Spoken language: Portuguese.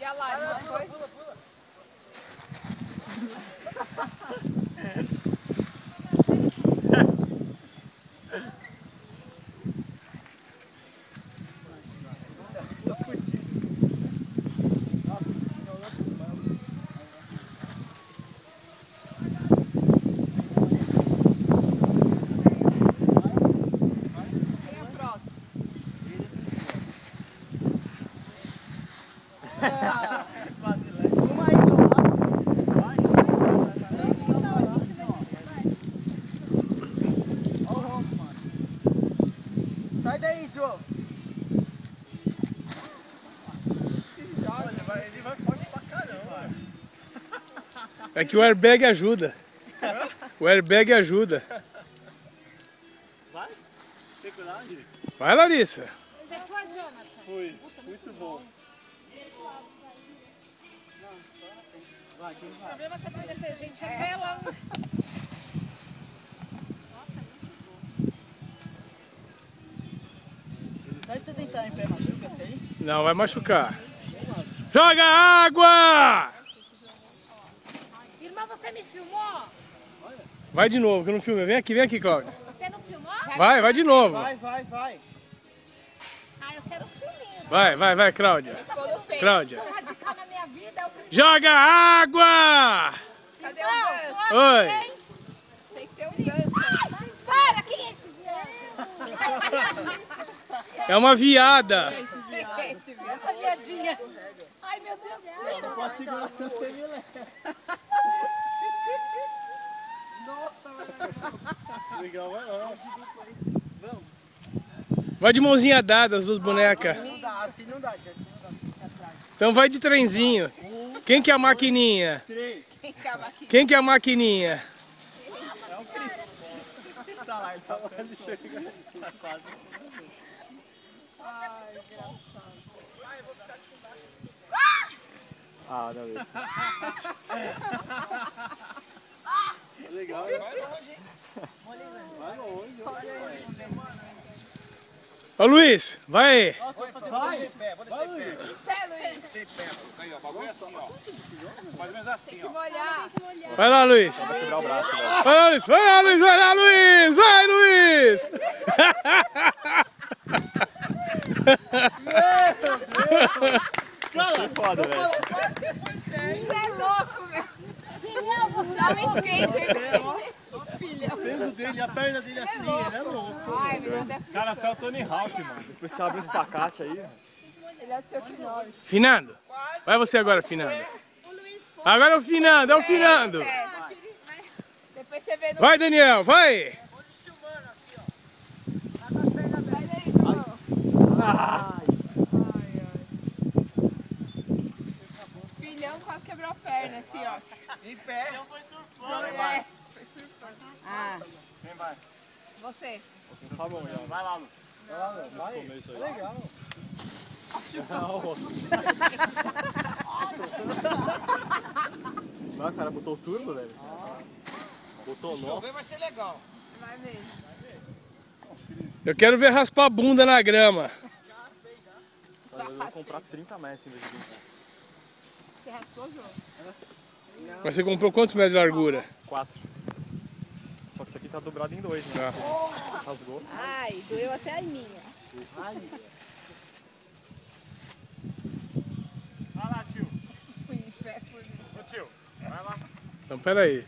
a Lari, não foi? Pula. Sai daí, João. Ele vai forte pra caramba. É que o airbag ajuda. O airbag ajuda. Vai? Tem coragem? Vai, Larissa. Você foi, Jonathan? Foi. Muito bom. Vai, quem O vai? problema é que vai descer gente até lá. Sai você deitar em pé, machuca esse aí? Não, vai machucar. Joga água! Irmã, você me filmou? Vai de novo, que eu não filmei. Vem aqui, Cláudia. Você não filmou? Vai de novo. Vai. Ah, eu quero filminho. Vai, Cláudia. Cláudia. Tão radical na minha vida. Joga água! Cadê o ganso? Oi. Tem que ter um ganso. Para, quem é esse viado? É uma viada. Essa viadinha. Ai, meu Deus. Você pode segurar seu semilé. Legal, vai lá. Vai de mãozinha dada, as duas bonecas. Não dá, assim não dá, tia. Então vai de trenzinho. Quem que é a maquininha? 3. Quem que é a maquininha? Tá lá, ele tá lá, ele chega. Tá quase. Ai, engraçado. Ah, não, isso. Legal, vai longe, hein? Vai longe. Ô Luiz, vai aí. Vai. Vou descer em pé. Pé, Luiz. Descer em pé. Aí, ó, o bagulho é assim, ó. Mais ou menos assim, ó. Molhar. Vai lá, Luiz. Vai quebrar o braço, velho. Vai lá, Luiz. Vai, Luiz. Isso é foda, velho. Você é louco, velho. Filhão, você dá um skate aí. O peso dele, a perna dele assim, ele é louco. Ai, meu Deus. Cara, você é o Tony Hawk, mano. Depois você abre esse espacate aí. Ele é o Chuck Norris. Finando. Vai você agora, Finando. Agora é o Finando, Depois você vê no... Vai, Daniel, vai. Filhão quase quebrou a perna, assim, ó. Em pé. É. Ah, Quem vai? você. Você sabe onde, ó. Vai lá, Lu. Vai. Comer isso aí. Legal. Não, cara, botou o turbo, velho. Botou nó. Vai ser legal. Vai ver. Eu quero ver raspar a bunda na grama. Eu vou comprar 30 metros em vez de 20. Você raspou, João? Mas você comprou quantos metros de largura? 4. Só que isso aqui tá dobrado em 2, né? Tá. Rasgou. Ai, doeu até a minha. Vai lá, tio. Fui em pé por mim. Ô, tio, vai lá. Então, peraí.